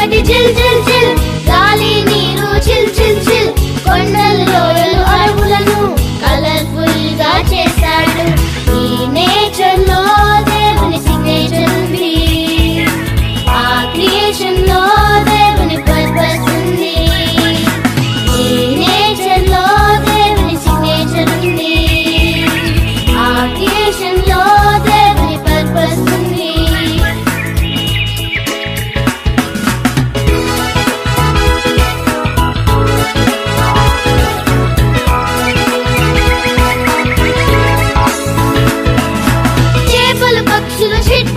చల్లటి chill chill chill గాలి నీరు చిల్ చిల్ చిల్ కొండల్లో అడవులను కలర్ఫుల్ గా చేశాడు ఈ నేచర్ లో దేవుని సిగ్నేచర్ ఉంది ఆ క్రియేషన్ లో దేవుని పర్పస్ ఉంది ఈ నేచర్ లో దేవుని సిగ్నేచర్ ఉంది ఆ క్రియేషన్ లో దేవుని పర్పస్ ఉంది పక్షులు చిట్